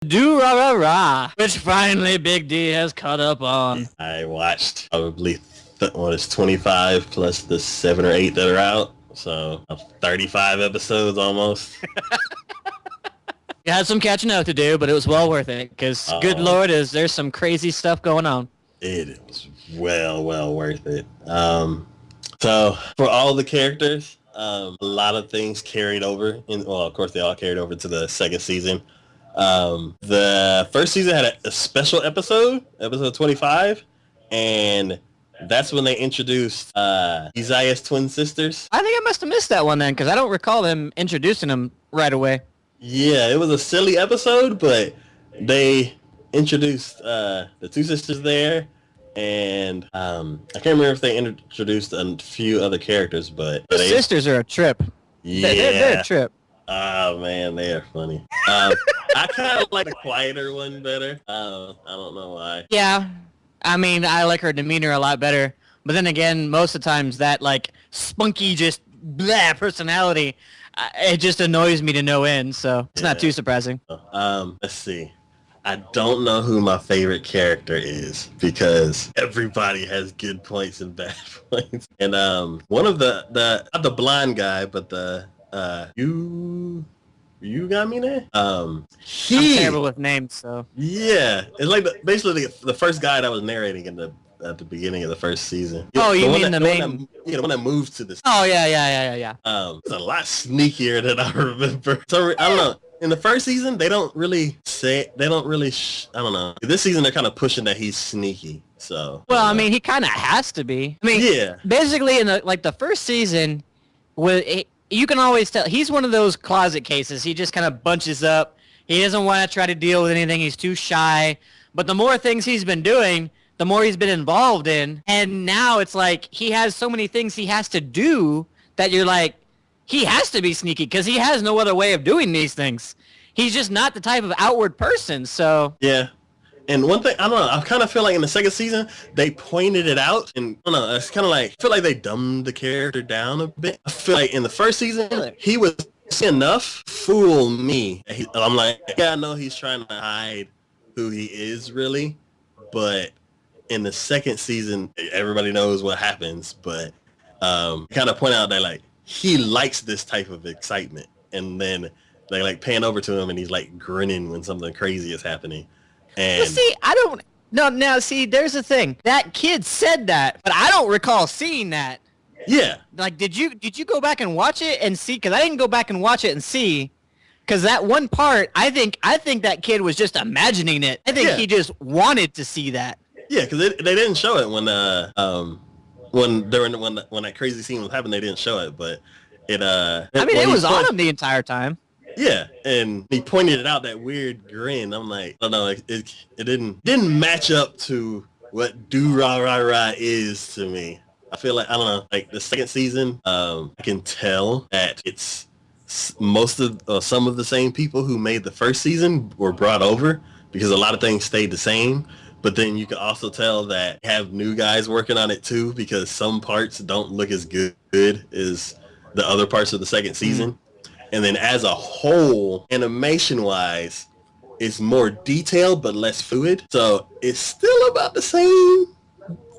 Durarara, which finally Big D has caught up on. I watched probably, 25 plus the 7 or 8 that are out. So 35 episodes almost. You had some catching up to do, but it was well worth it because, good Lord, there's some crazy stuff going on. It was well worth it. So for all the characters, a lot of things carried over. Of course, they all carried over to the second season. The first season had a special episode 25, and that's when they introduced Isaiah's twin sisters. I think I must have missed that one then because I don't recall them introducing them right away. Yeah, it was a silly episode, but they introduced the two sisters there, and I can't remember if they introduced a few other characters, but the sisters are a trip. Yeah, they're a trip. Oh man, they are funny. I kind of like the quieter one better. I don't know why. Yeah, I mean, I like her demeanor a lot better, but then again, most of the times that like spunky, just blah personality, it just annoys me to no end. So it's not too surprising. Let's see. I don't know who my favorite character is because everybody has good points and bad points. And one of the not the blind guy, but the you got me there. I'm terrible with names, so yeah, it's like basically the first guy that was narrating at the beginning of the first season. Oh, you mean the main? The one that moved to this. Oh yeah. It's a lot sneakier than I remember. So I don't know. In the first season, they don't really I don't know. This season, they're kind of pushing that he's sneaky. So. Well, I mean, he kind of has to be. I mean, yeah. Basically, in the first season, you can always tell he's one of those closet cases. He just kind of bunches up. He doesn't want to try to deal with anything. He's too shy. But the more things he's been doing, the more he's been involved in. And now it's like he has so many things he has to do that you're like, he has to be sneaky because he has no other way of doing these things. He's just not the type of outward person. So yeah. And one thing, I don't know, I kind of feel like in the second season, they pointed it out. And I don't know, it's kind of like, I feel like they dumbed the character down a bit. I feel like in the first season, he was enough fool me. I'm like, yeah, I know he's trying to hide who he is really. But in the second season, everybody knows what happens. But kind of point out that like, he likes this type of excitement. And then they like pan over to him and he's like grinning when something crazy is happening. And well, see, I don't. No, now see, there's the thing. That kid said that, but I don't recall seeing that. Yeah. Like, did you go back and watch it and see? Because I didn't go back and watch it and see. Because that one part, I think that kid was just imagining it. I think he just wanted to see that. Yeah, because they didn't show it when that crazy scene was happening. They didn't show it, but it. I mean, it was on him the entire time. Yeah, and he pointed it out, that weird grin. I'm like, I don't know, it didn't match up to what Durarara is to me. I feel like, I don't know, like the second season, I can tell that it's some of the same people who made the first season were brought over because a lot of things stayed the same. But then you can also tell that you have new guys working on it too because some parts don't look as good as the other parts of the second season. And then as a whole, animation-wise, it's more detailed but less fluid. So it's still about the same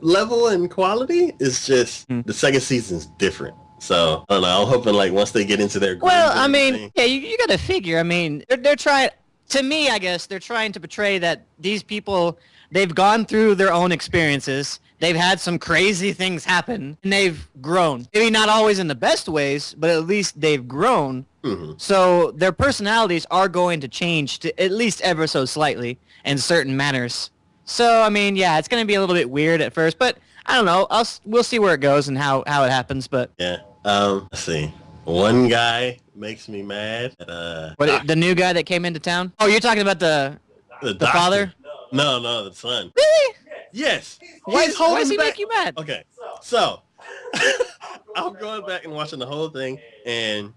level and quality. It's just the second season's different. So I don't know. I'm hoping like once they get into their well, I mean, yeah, you got to figure. I mean, they're trying. To me, I guess they're trying to portray that these people, they've gone through their own experiences. They've had some crazy things happen, and they've grown. Maybe not always in the best ways, but at least they've grown. Mm-hmm. So their personalities are going to change to at least ever so slightly in certain manners. So, I mean, yeah, it's going to be a little bit weird at first, but I don't know. We'll see where it goes and how it happens. But yeah, let's see. One guy makes me mad. The new guy that came into town? Oh, you're talking about the father? No, the son. Really? Yes. Why does he make you mad? Okay, so I'm going back and watching the whole thing, and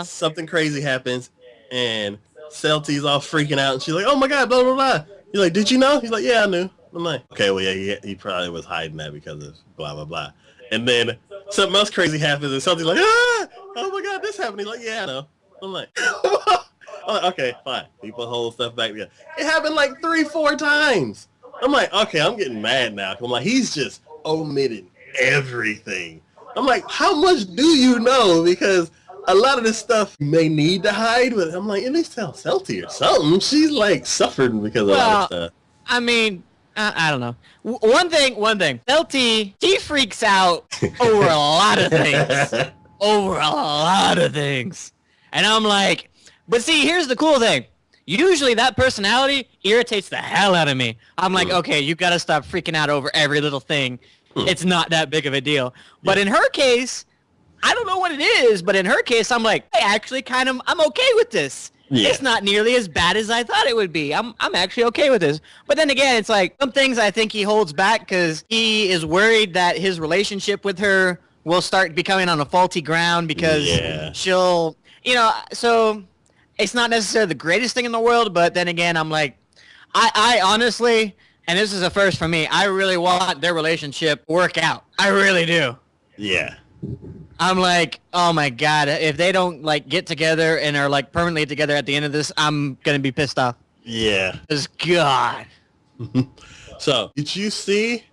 something crazy happens, and Celti's all freaking out, and she's like, "Oh my god, blah blah blah." He's like, "Did you know?" He's like, "Yeah, I knew." I'm like, "Okay, well, yeah, he probably was hiding that because of blah blah blah." And then something else crazy happens, and Celti's like, "Ah, oh my god, this happened." He's like, "Yeah, I know." I'm like, I'm like, okay, fine. People hold stuff back together. It happened like 3-4 times. I'm like, okay, I'm getting mad now. I'm like, he's just omitting everything. I'm like, how much do you know? Because a lot of this stuff you may need to hide, but I'm like, at least tell Celty or something. She's like suffering because of a lot of stuff. I mean, I don't know. One thing. Celty, he freaks out over a lot of things. And I'm like, but see, here's the cool thing. Usually that personality irritates the hell out of me. I'm like, okay, you got to stop freaking out over every little thing. It's not that big of a deal. But in her case, I don't know what it is, but in her case, I'm like, hey, actually I'm okay with this. Yeah. It's not nearly as bad as I thought it would be. I'm actually okay with this. But then again, it's like some things I think he holds back because he is worried that his relationship with her will start becoming on a faulty ground because she'll, so it's not necessarily the greatest thing in the world, but then again, I'm like, I honestly, and this is a first for me, I really want their relationship to work out. I really do. Yeah. I'm like, oh my God, if they don't like get together and are like permanently together at the end of this, I'm going to be pissed off. Yeah. Because God. So, did you see,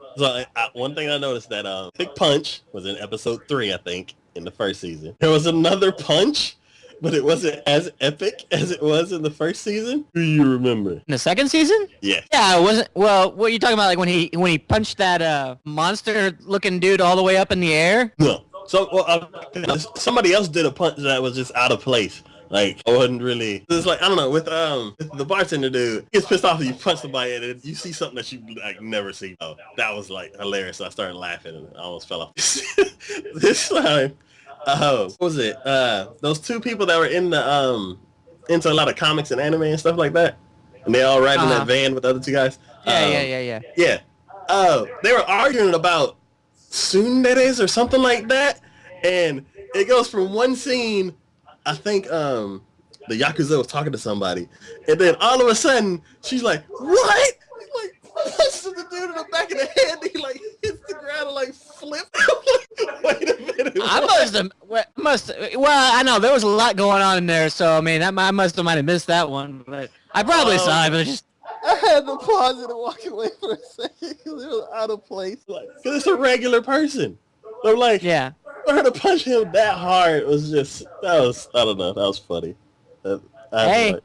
one thing I noticed that Big Punch was in episode 3, I think, in the first season. There was another punch, but it wasn't as epic as it was in the first season. Do you remember? In the second season? Yeah. Yeah, it wasn't. Well, what are you talking about? Like when he punched that monster-looking dude all the way up in the air? No. So somebody else did a punch that was just out of place. Like I wasn't really. It's like I don't know with the bartender dude. He gets pissed off if you punch somebody and you see something that you like never see. Oh, that was like hilarious. So I started laughing and I almost fell off. This time. What was it? Those two people that were in the into a lot of comics and anime and stuff like that, and they all ride in that van with the other two guys. Yeah. They were arguing about tsunderes or something like that, and it goes from one scene. I think the Yakuza was talking to somebody, and then all of a sudden she's like, "What?" Like punches the dude in the back of the head. And he like hits the ground and like flips. Wait a minute. Well, I know there was a lot going on in there, so I mean, I might have missed that one, but I probably saw it, but just. I had to pause it and walk away for a second because it was out of place. Like, because it's a regular person. So like, yeah. For her to punch him that hard was just I don't know, that was funny. Hey,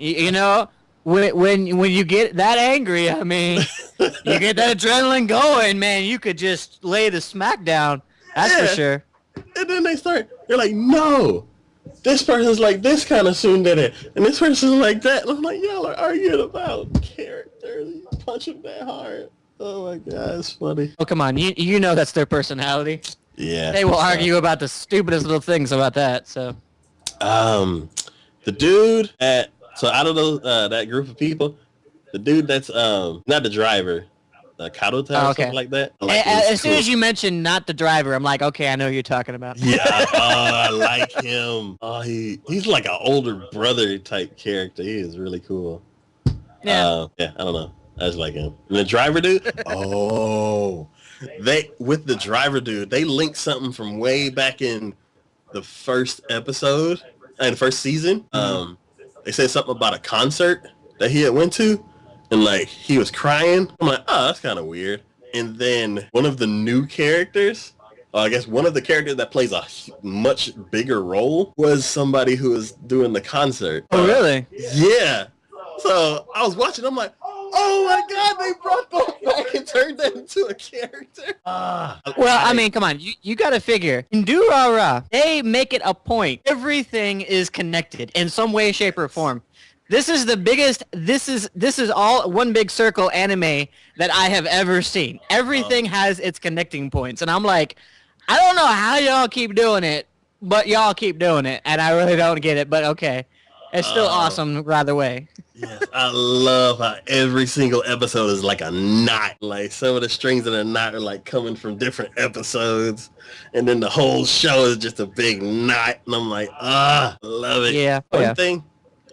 when you get that angry, I mean, you get that adrenaline going, man. You could just lay the smack down. That's for sure. And then they're like, no, this person's like this kind of tsundere, and this person's like that. And I'm like, y'all are arguing about characters. You punch him that hard. Oh my God, it's funny. Oh, come on. You know that's their personality. Yeah. They will argue about the stupidest little things about that, so. The dude so out of those, that group of people, the dude that's, not the driver, Karuta or something like that. As soon as you mentioned not the driver, I'm like, okay, I know who you're talking about. Yeah, I like him. Oh, he's like an older brother type character. He is really cool. Yeah. I don't know. I just like him. And the driver dude, with the driver dude, they linked something from way back in the first episode, and first season. They said something about a concert that he had went to, and like he was crying. I'm like, oh, that's kind of weird. And then one of the new characters, I guess one of the characters that plays a much bigger role was somebody who was doing the concert. Oh, really? Yeah. So I was watching. I'm like, oh my God, they brought that back and turned that into a character. Well, I mean, come on. You got to figure. In Durarara, they make it a point. Everything is connected in some way, shape, or form. This is the biggest, this is all one big circle anime that I have ever seen. Everything has its connecting points. And I'm like, I don't know how y'all keep doing it, but y'all keep doing it. And I really don't get it, but okay. It's still awesome either way. Yes, I love how every single episode is like a knot. Like some of the strings of the knot are like coming from different episodes. And then the whole show is just a big knot. And I'm like, I love it. Yeah.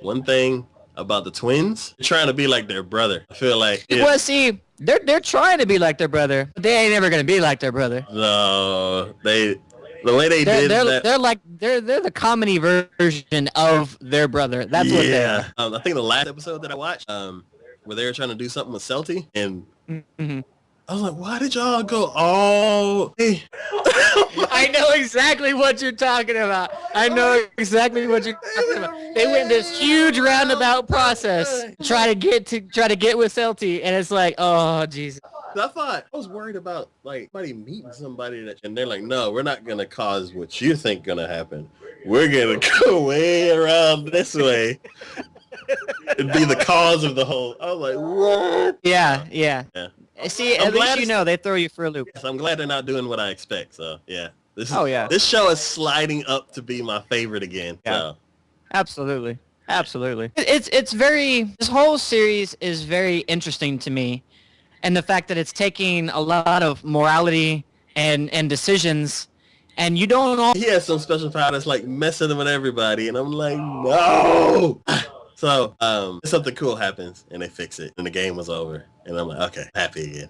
One thing about the twins, they're trying to be like their brother. I feel like. Yeah. Well, see, they're trying to be like their brother, but they ain't ever going to be like their brother. No, The way they did that. They're the comedy version of their brother. That's what they are. I think the last episode that I watched, where they were trying to do something with Celty, and I was like, why did y'all go all? Hey. I know exactly what you're talking about. They went this huge roundabout process to try to get with Celty, and it's like, oh Jesus. I was worried about like somebody meeting somebody and they're like, no, we're not gonna cause what you think gonna happen. We're gonna go way around this way. It'd be the cause of the whole. I was like, what? Yeah. See, at least they throw you for a loop. So I'm glad they're not doing what I expect. So yeah, this show is sliding up to be my favorite again. Yeah, so. Absolutely. It's very. This whole series is very interesting to me, and the fact that it's taking a lot of morality and decisions, and you don't. He has some special power that's like messing with everybody, and I'm like, no. So something cool happens and they fix it and the game was over and I'm like, okay, happy again.